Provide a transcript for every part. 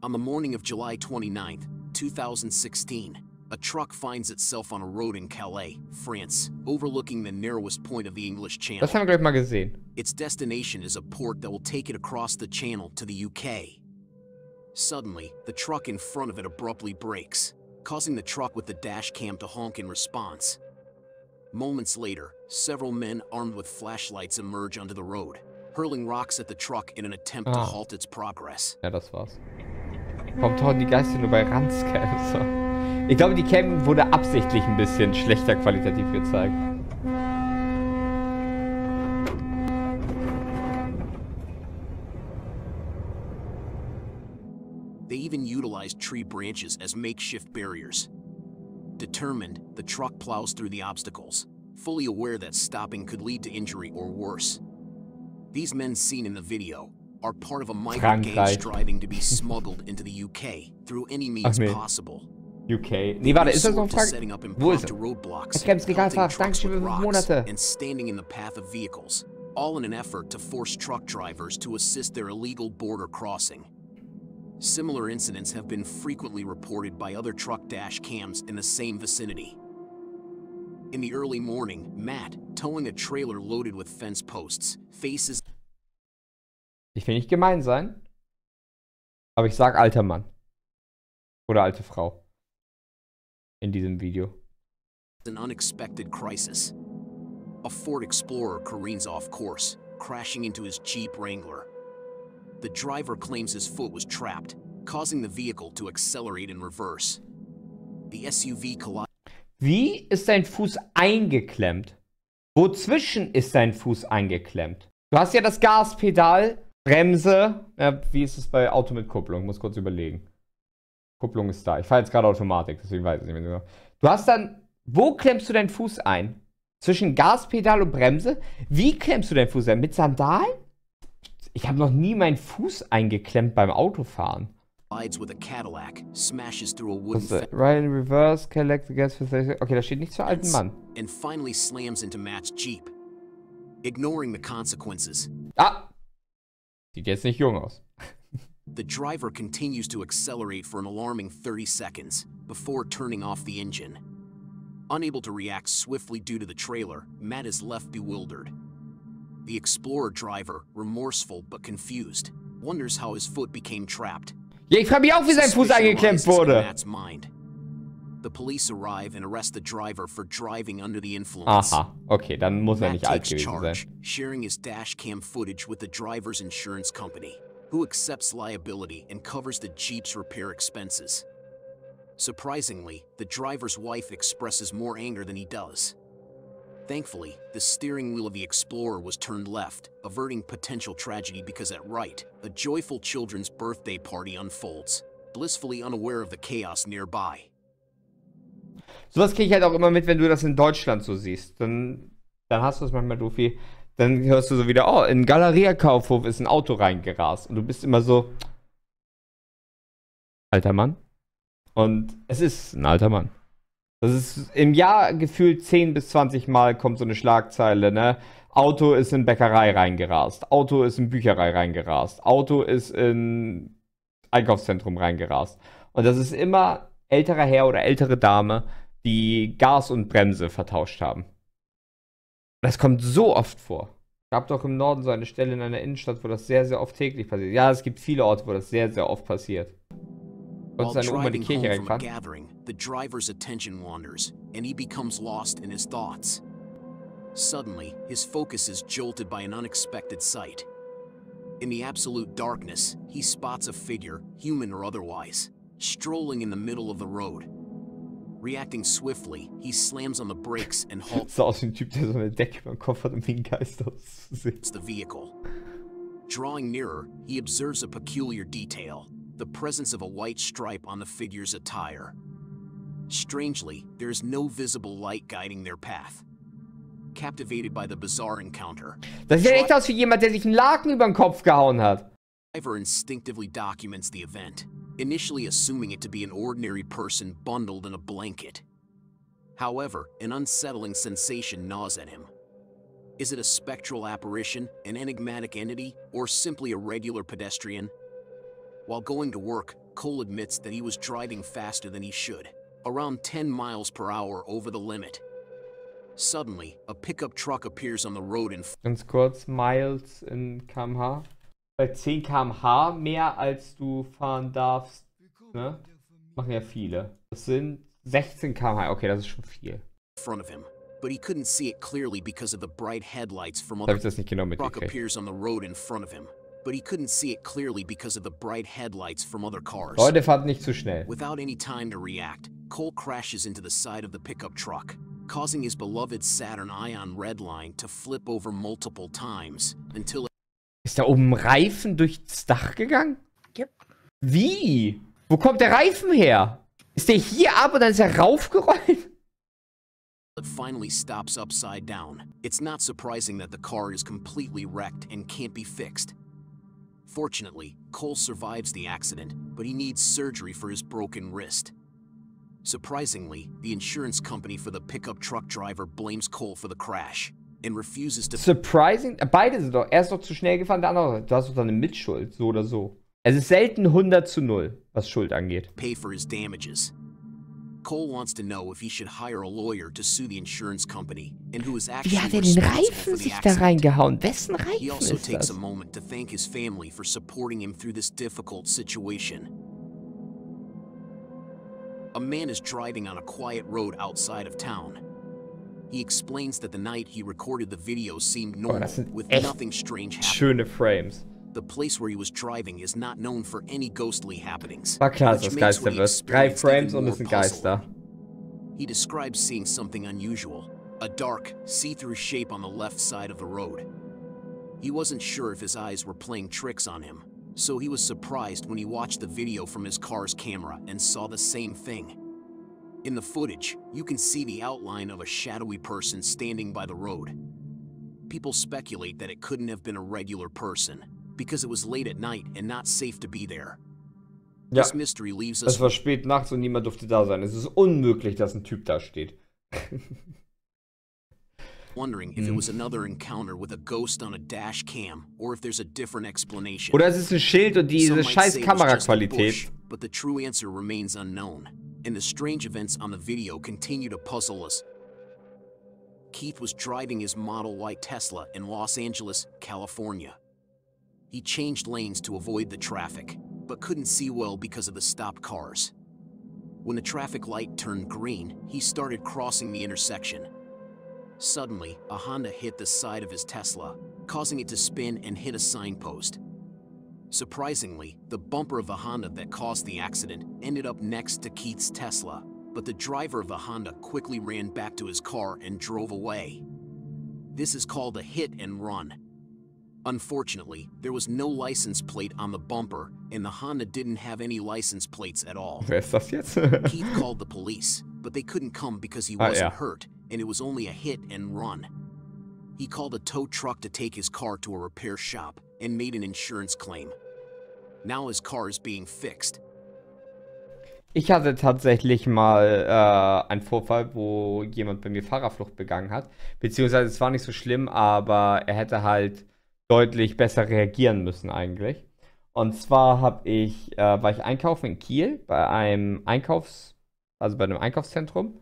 On the morning of July 29th, 2016, a truck finds itself on a road in Calais, France, overlooking the narrowest point of the English Channel. Das haben wir gleich mal gesehen. Its destination is a port that will take it across the channel to the UK. Suddenly, the truck in front of it abruptly brakes, causing the truck with the dash cam to honk in response. Moments later, several men armed with flashlights emerge onto the road, hurling rocks at the truck in an attempt to halt its progress. Ja, das war's. Warum tauchen die Geister nur bei Ranzcams? So. Ich glaube, die Cam wurde absichtlich ein bisschen schlechter qualitativ gezeigt. They even utilized tree branches as makeshift barriers. Determined, the truck plows through the obstacles, fully aware that stopping could lead to injury or worse. These men seen in the video are part of a migrant gang striving to be smuggled into the UK through any means possible. UK. Nee, warte, ist das noch Frank? Wo ist er? Camps Regalfahrt, Dankeschön für 5 Monate. And standing in the path of vehicles, all in an effort to force truck drivers to assist their illegal border crossing. Similar incidents have been frequently reported by other truck dash cams in the same vicinity. In the early morning, Matt, towing a trailer loaded with fence posts, faces... Ich will nicht gemein sein, aber ich sag alter Mann. Oder alte Frau. In diesem Video. An unexpected crisis. A Ford Explorer careens off course, crashing into his Jeep Wrangler. The driver claims his foot was trapped, causing the vehicle to accelerate in reverse. The SUV collided. Wie ist dein Fuß eingeklemmt? Wozwischen ist dein Fuß eingeklemmt? Du hast ja das Gaspedal, Bremse. Ja, wie ist es bei Auto mit Kupplung? Ich muss kurz überlegen. Kupplung ist da. Ich fahre jetzt gerade Automatik, deswegen weiß ich nicht mehr genau. Du hast dann, wo klemmst du deinen Fuß ein? Zwischen Gaspedal und Bremse? Wie klemmst du deinen Fuß ein? Mit Sandalen? Ich habe noch nie meinen Fuß eingeklemmt beim Autofahren. With a Cadillac, smashes through a wooden right in reverse, collect the gas. Okay, da steht nichts für alten Mann. And finally slams into Matt's Jeep. Ignoring the consequences. Ah! Sieht jetzt nicht jung aus. The driver continues to accelerate for an alarming 30 seconds before turning off the engine. Unable to react swiftly due to the trailer, Matt is left bewildered. The Explorer driver, remorseful but confused, wonders how his foot became trapped. Ja, ich frage mich auch, wie sein Fuß eingeklemmt wurde. The police arrive and arrest the driver for driving under the influence. Aha, okay, dann muss er nicht alt gewesen sein. Sharing his dash cam footage with the driver's insurance company, who accepts liability and covers the Jeep's repair expenses. Surprisingly, the driver's wife expresses more anger than he does. Thankfully, the steering wheel of the Explorer was turned left, averting potential tragedy because at right, a joyful children's birthday party unfolds, blissfully unaware of the chaos nearby. Sowas kriege ich halt auch immer mit, wenn du das in Deutschland so siehst. Dann hast du es manchmal, Doofy. Dann hörst du so wieder, oh, in Galeria-Kaufhof ist ein Auto reingerast. Und du bist immer so, alter Mann. Und es ist ein alter Mann. Das ist im Jahr gefühlt 10 bis 20 Mal kommt so eine Schlagzeile, ne? Auto ist in Bäckerei reingerast. Auto ist in Bücherei reingerast. Auto ist in Einkaufszentrum reingerast. Und das ist immer älterer Herr oder ältere Dame, die Gas und Bremse vertauscht haben. Das kommt so oft vor. Es gab doch im Norden so eine Stelle in einer Innenstadt, wo das sehr, sehr oft täglich passiert. Ja, es gibt viele Orte, wo das sehr, sehr oft passiert. Und seine Oma in die Kirche reinfahren. The driver's attention wanders, and he becomes lost in his thoughts. Suddenly, his focus is jolted by an unexpected sight. In the absolute darkness, he spots a figure, human or otherwise, strolling in the middle of the road. Reacting swiftly, he slams on the brakes and halts. Sah aus wie ein Typ, der so eine Decke über dem Kopf hat, um wie ein Geist auszusehen. The vehicle. Drawing nearer, he observes a peculiar detail. The presence of a white stripe on the figure's attire. Strangely, there is no visible light guiding their path. Captivated by the bizarre encounter, das sieht echt aus wie jemand, der sich einen Laken über den Kopf gehauen hat. The driver instinctively documents the event, initially assuming it to be an ordinary person bundled in a blanket. However, an unsettling sensation gnaws at him. Is it a spectral apparition, an enigmatic entity, or simply a regular pedestrian? While going to work, Cole admits that he was driving faster than he should, around 10 miles per hour over the limit. Suddenly, a pickup truck appears on the road in Ganz kurz, Miles in km/h. Bei 10 km/h mehr als du fahren darfst, ne? Machen ja viele. Das sind 16 km/h. Okay, das ist schon viel. front of him, but he couldn't see it clearly because of the bright headlights from Habe other ich das nicht genau truck mitgekriegt. appears on the road in front of him, but he couldn't see it clearly because of the bright headlights from other cars. Leute, fahrt nicht zu schnell. Without any time to react, Cole crashes into the side of the pickup truck, causing his beloved Saturn Ion Redline to flip over multiple times until Ist da oben ein Reifen durchs Dach gegangen? Yep. Wie? Wo kommt der Reifen her? Ist der hier ab und dann ist er raufgerollt? it finally stops upside down. It's not surprising that the car is completely wrecked and can't be fixed. Fortunately, Cole survives the accident, but he needs surgery for his broken wrist. Surprisingly, the insurance company for the pickup truck driver blames Cole for the crash and refuses to Surprising? Beide sind doch. Er ist doch zu schnell gefahren, der andere. Du hast doch eine Mitschuld, so oder so. Es ist selten 100:0, was Schuld angeht. pay for his damages. Cole wants to know if he should hire a lawyer to sue the insurance company and who is actually Wie hat er den responsible Reifen for the sich da accident. reingehauen? Wessen He Reifen also ist takes das? a moment to thank his family for supporting him through this difficult situation. A man is driving on a quiet road outside of town. He explains that the night he recorded the video seemed normal, das sind with echt nothing strange happening. Schöne Frames. The place where he was driving is not known for any ghostly happenings. War klar, dass which das makes Geister what he wird. 3 experienced Frames even und more es sind puzzling. Geister. He describes seeing something unusual, a dark, see-through shape on the left side of the road. He wasn't sure if his eyes were playing tricks on him, so he was surprised when he watched the video from his car's camera and saw the same thing. In the footage, you can see the outline of a shadowy person standing by the road. People speculate that it couldn't have been a regular person, because it was late at night and not safe to be there. Ja, This mystery leaves es us war spät nachts und niemand durfte da sein. Es ist unmöglich, dass ein Typ da steht. wondering if it was another encounter with a ghost on a dash cam, or if there's a different explanation. Oder es ist ein Schild und Some diese might scheiß say it was just a Kameraqualität. bush, but the true answer remains unknown, and the strange events on the video continue to puzzle us. Keith was driving his Model Y Tesla in Los Angeles, California. He changed lanes to avoid the traffic, but couldn't see well because of the stopped cars. When the traffic light turned green, he started crossing the intersection. Suddenly, a Honda hit the side of his Tesla, causing it to spin and hit a signpost. Surprisingly, the bumper of the Honda that caused the accident ended up next to Keith's Tesla, but the driver of the Honda quickly ran back to his car and drove away. This is called a hit and run. Unfortunately, there was no license plate on the bumper, and the Honda didn't have any license plates at all. Wer ist das jetzt? Keith called the police, but they couldn't come because he Ah, wasn't ja. hurt, and it was only a hit and run. He called a tow truck to take his car to a repair shop and made an insurance claim. Now his car is being fixed. Ich hatte tatsächlich mal einen Vorfall, wo jemand bei mir Fahrerflucht begangen hat. Beziehungsweise es war nicht so schlimm, aber er hätte halt deutlich besser reagieren müssen eigentlich. Und zwar war ich einkaufen in Kiel bei einem bei einem Einkaufszentrum.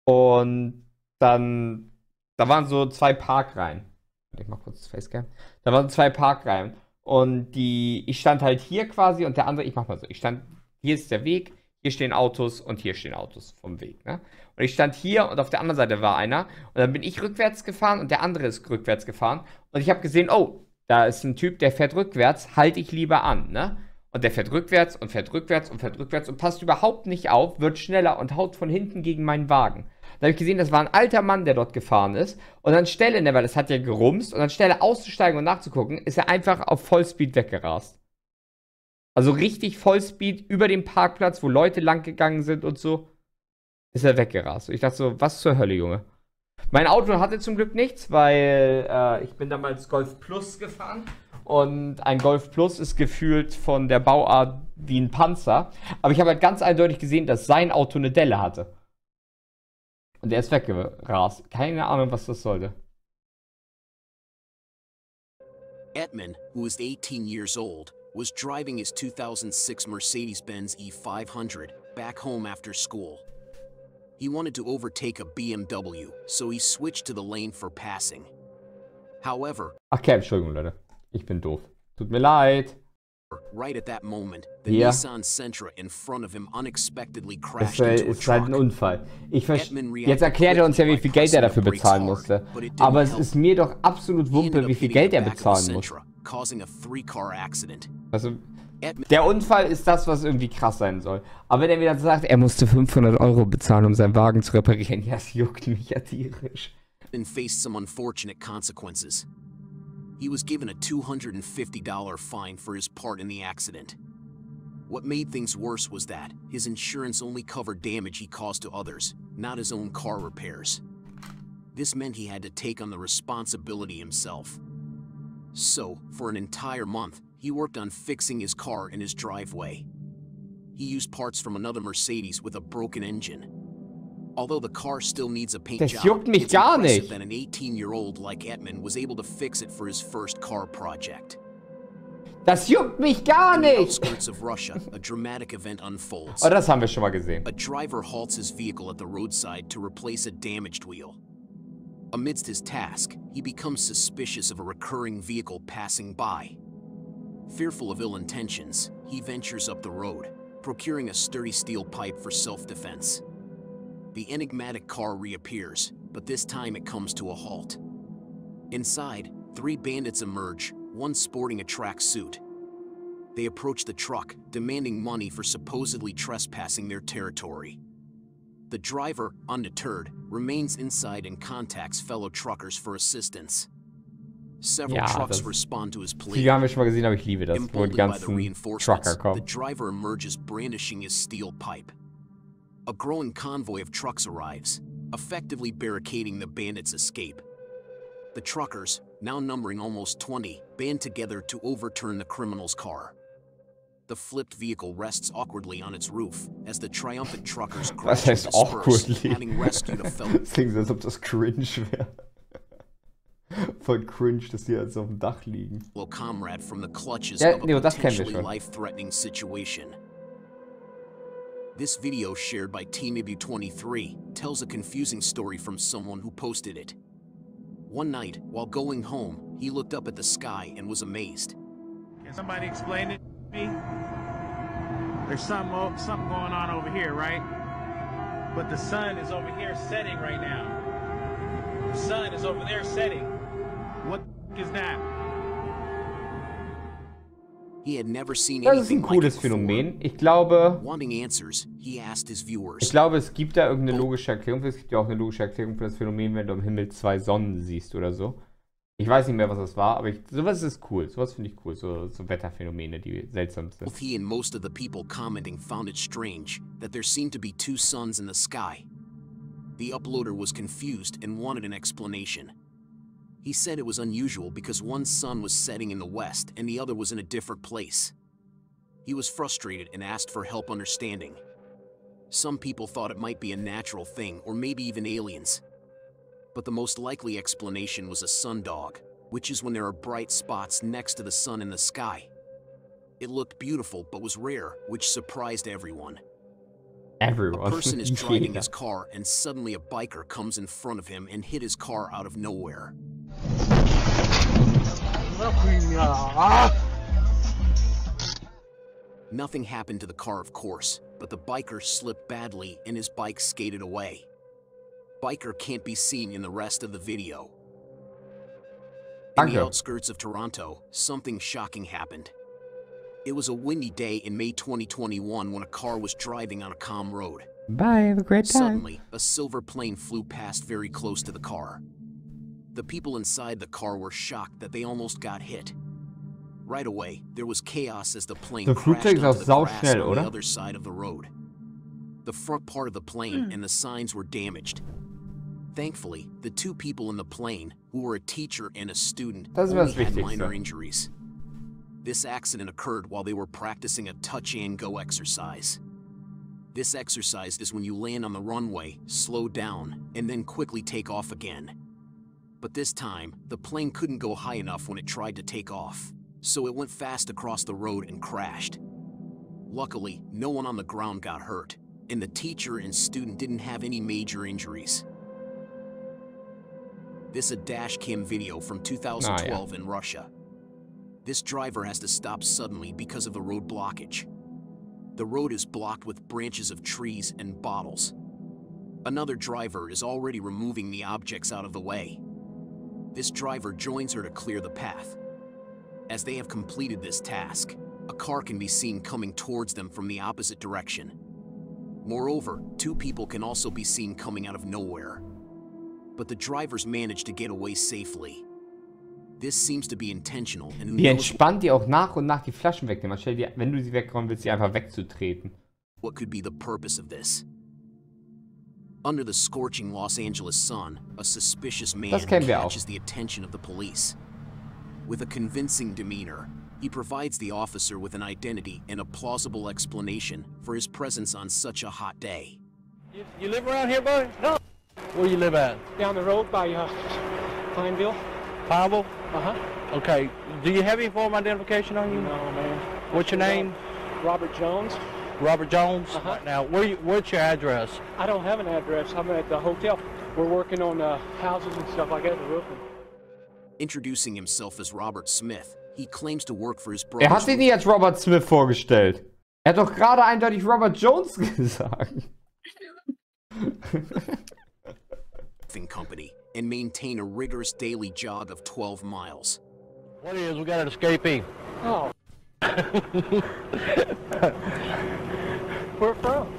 Und dann, da waren so 2 Parkreihen. Ich mach kurz das Facecam. Da waren 2 Parkreihen. Und ich stand halt hier quasi und der andere, ich mach mal so, hier ist der Weg, hier stehen Autos und hier stehen Autos vom Weg, ne? Und ich stand hier und auf der anderen Seite war einer und dann bin ich rückwärts gefahren und der andere ist rückwärts gefahren und ich habe gesehen, oh, da ist ein Typ, der fährt rückwärts, halte ich lieber an, ne? Und der fährt rückwärts und fährt rückwärts und fährt rückwärts und passt überhaupt nicht auf, wird schneller und haut von hinten gegen meinen Wagen. Da habe ich gesehen, das war ein alter Mann, der dort gefahren ist. Und anstelle, ne, weil es hat ja gerumst, und anstelle auszusteigen und nachzugucken, ist er einfach auf Vollspeed weggerast. Also richtig Vollspeed über dem Parkplatz, wo Leute lang gegangen sind und so, ist er weggerast. Und ich dachte so, was zur Hölle, Junge. Mein Auto hatte zum Glück nichts, weil ich bin damals Golf Plus gefahren. Und ein Golf Plus ist gefühlt von der Bauart wie ein Panzer. Aber ich habe halt ganz eindeutig gesehen, dass sein Auto eine Delle hatte. Und er ist weggerast. Keine Ahnung, was das sollte. Edmund, who was 18 years old, was driving his 2006 Mercedes-Benz E500 back home after school. He wanted to overtake a BMW, so he switched to the lane for passing. However, okay, Entschuldigung, Leute. Ich bin doof. Tut mir leid. right at that moment, the Nissan Sentra in front of him unexpectedly crashed into a ist halt ein truck. Unfall. Jetzt erklärt er uns ja, wie viel Geld er dafür bezahlen musste. Aber es ist mir doch absolut Wumpe, wie viel Geld er bezahlen muss. Also, der Unfall ist das, was irgendwie krass sein soll. Aber wenn er wieder sagt, er musste 500 € bezahlen, um seinen Wagen zu reparieren, ja, das juckt mich ja tierisch. And faced some unfortunate consequences. He was given a $250 fine for his part in the accident. What made things worse was that his insurance only covered damage he caused to others, not his own car repairs. This meant he had to take on the responsibility himself. So, for an entire month, he worked on fixing his car in his driveway. He used parts from another Mercedes with a broken engine. Although the car still needs a paint job, it's impressive that an 18-year-old like Edmund was able to fix it for his first car project. Das juckt mich gar nicht! In the outskirts of Russia, a dramatic event unfolds. Oh, das haben wir schon mal gesehen. A driver halts his vehicle at the roadside to replace a damaged wheel. Amidst his task, he becomes suspicious of a recurring vehicle passing by. Fearful of ill intentions, he ventures up the road, procuring a sturdy steel pipe for self-defense. The enigmatic car reappears, but this time it comes to a halt. Inside, 3 bandits emerge, one sporting a tracksuit. They approach the truck, demanding money for supposedly trespassing their territory. The driver, undeterred, remains inside and contacts fellow truckers for assistance. Several trucks respond to his plea. Die haben wir schon mal gesehen, aber ich liebe das, wo die ganzen Trucker kommen. The driver emerges brandishing his steel pipe. A growing convoy of trucks arrives, effectively barricading the bandits' escape. The truckers, now numbering almost 20, band together to overturn the criminal's car. The flipped vehicle rests awkwardly on its roof as the triumphant truckers crash and disperse, having rescued a fellow. Das klingt so, als ob das cringe wäre. Voll cringe, dass die jetzt auf dem Dach liegen. Comrade from the clutches of a potentially life-threatening situation. This video shared by TeamIbu23 tells a confusing story from someone who posted it. One night, while going home, he looked up at the sky and was amazed. Can somebody explain it to me? There's something going on over here, right? But the sun is over here setting right now. The sun is over there setting. What is that? He had never seen Das ist ein anything cooles like it Phänomen. Ich glaube, Wanting answers, he asked his viewers. es gibt da irgendeine logische Erklärung. Es gibt ja auch eine logische Erklärung für das Phänomen, wenn du am Himmel 2 Sonnen siehst oder so. Ich weiß nicht mehr, was das war, aber sowas ist cool. Sowas finde ich cool. So Wetterphänomene, die seltsam sind. Both he and most of the people commenting found it strange that there seemed to be 2 suns in the sky. The uploader was confused and wanted an explanation. He said it was unusual because one sun was setting in the west and the other was in a different place. He was frustrated and asked for help understanding. Some people thought it might be a natural thing or maybe even aliens. But the most likely explanation was a sundog, which is when there are bright spots next to the sun in the sky. It looked beautiful but was rare, which surprised everyone. A person is driving his car and suddenly a biker comes in front of him and hit his car out of nowhere. Nothing happened to the car, of course, but the biker slipped badly and his bike skated away. Biker can't be seen in the rest of the video. In the outskirts of Toronto, something shocking happened. It was a windy day in May 2021 when a car was driving on a calm road. Bye, have a great time. Suddenly, a silver plane flew past very close to the car. The people inside the car were shocked that they almost got hit. Right away, there was chaos as the plane crashed onto the grass on the other side of the road. The front part of the plane and the signs were damaged. Thankfully, the 2 people in the plane, who were a teacher and a student, only had minor injuries. This accident occurred while they were practicing a touch-and-go exercise. This exercise is when you land on the runway, slow down, and then quickly take off again. But this time, the plane couldn't go high enough when it tried to take off. so it went fast across the road and crashed. Luckily, no one on the ground got hurt, and the teacher and student didn't have any major injuries. This is a dashcam video from 2012 in Russia. This driver has to stop suddenly because of the road blockage. The road is blocked with branches of trees and bottles. Another driver is already removing the objects out of the way. This driver joins her to clear the path. As they have completed this task, a car can be seen coming towards them from the opposite direction. Moreover, two people can also be seen coming out of nowhere. But the drivers managed to get away safely. This seems to be intentional and Wie entspannt die auch nach und nach die Flaschen wegnehmen. Stell dir, wenn du sie wegräumen willst, sie einfach wegzutreten. What could be the purpose of this? Under the scorching Los Angeles sun, a suspicious man catches the attention of the police. With a convincing demeanor, he provides the officer with an identity and a plausible explanation for his presence on such a hot day. You live around here, buddy? No. Where you live at? Down the road by Pineville. Pineville? Uh-huh. Okay. Do you have any form of identification on you? No, man. What's your name? Robert Jones. Robert Jones? Uh-huh. Right now, what's your address? I don't have an address. I'm at the hotel. We're working on houses and stuff like that, the roofing. Introducing himself as Robert Smith, he claims to work for his brother. Hat sich nicht als Robert Smith vorgestellt. Er hat doch gerade eindeutig Robert Jones gesagt. Company and maintain a rigorous daily jog of 12 miles. What is? We got an escapee. Oh. Where from?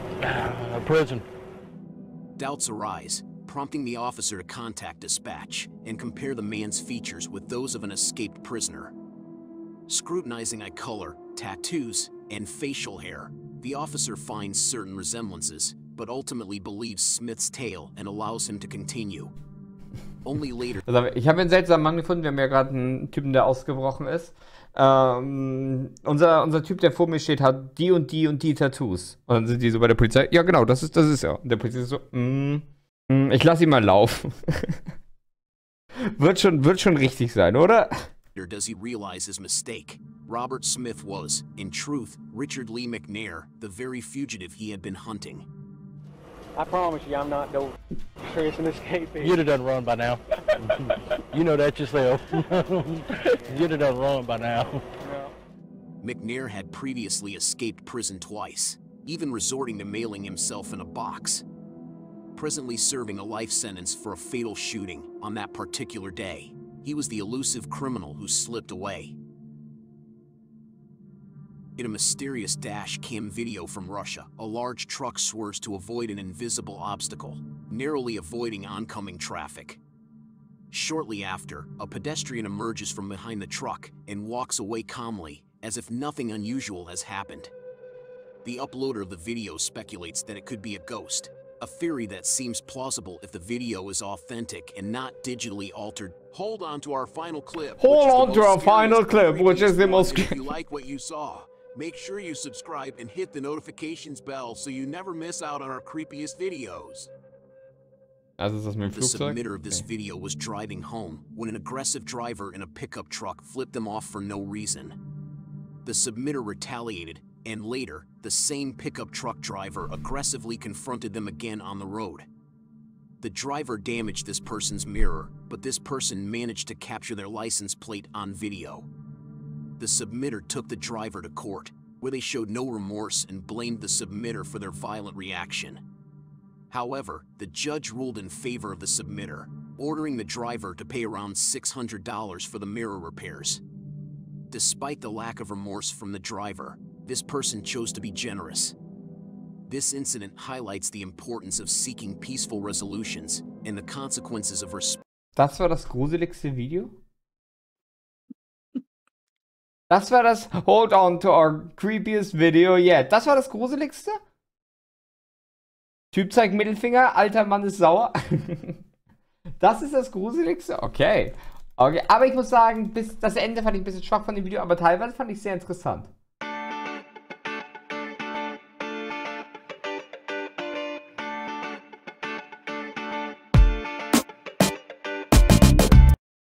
Prison. Doubts arise, prompting the officer to contact dispatch and compare the man's features with those of an escaped prisoner. Scrutinizing eye color, tattoos, and facial hair, the officer finds certain resemblances, but ultimately believes Smith's tale and allows him to continue. Only later. Also, ich habe einen seltsamen Mann gefunden. Wir haben ja gerade einen Typen, der ausgebrochen ist. Unser Typ, der vor mir steht, hat die und die Tattoos. Und dann sind die so bei der Polizei. Ja, genau, das ist er. Und der Polizist ist so, ich lasse ihn mal laufen. wird schon richtig sein, oder? Does he realize his mistake? Robert Smith was, in truth, Richard Lee McNair, the very fugitive he had been hunting. I promise you, I'm not no serious escapee. You'd have done run by now. You know that yourself. You'd have done run by now. No. McNair had previously escaped prison twice, even resorting to mailing himself in a box. Presently serving a life sentence for a fatal shooting on that particular day, he was the elusive criminal who slipped away. In a mysterious dash-cam video from Russia, a large truck swerves to avoid an invisible obstacle, narrowly avoiding oncoming traffic. Shortly after, a pedestrian emerges from behind the truck and walks away calmly, as if nothing unusual has happened. The uploader of the video speculates that it could be a ghost, a theory that seems plausible if the video is authentic and not digitally altered. Hold on to our final clip. Hold on to our final clip, which is the most... If you like what you saw, make sure you subscribe and hit the notifications bell so you never miss out on our creepiest videos. Also ist das mit dem The Flugzeug? submitter of this video was driving home when an aggressive driver in a pickup truck flipped them off for no reason. The submitter retaliated, and later, the same pickup truck driver aggressively confronted them again on the road. The driver damaged this person's mirror, but this person managed to capture their license plate on video. The submitter took the driver to court, where they showed no remorse and blamed the submitter for their violent reaction. However, the judge ruled in favor of the submitter, ordering the driver to pay around $600 for the mirror repairs. Despite the lack of remorse from the driver, this person chose to be generous. This incident highlights the importance of seeking peaceful resolutions and the consequences of respect. Das war das gruseligste Video? Das war das Hold on to our creepiest video yet. Das war das gruseligste? Typ zeigt Mittelfinger, alter Mann ist sauer. Das ist das gruseligste? Okay. Okay, aber ich muss sagen, bis das Ende fand ich ein bisschen schwach von dem Video, aber teilweise fand ich es sehr interessant.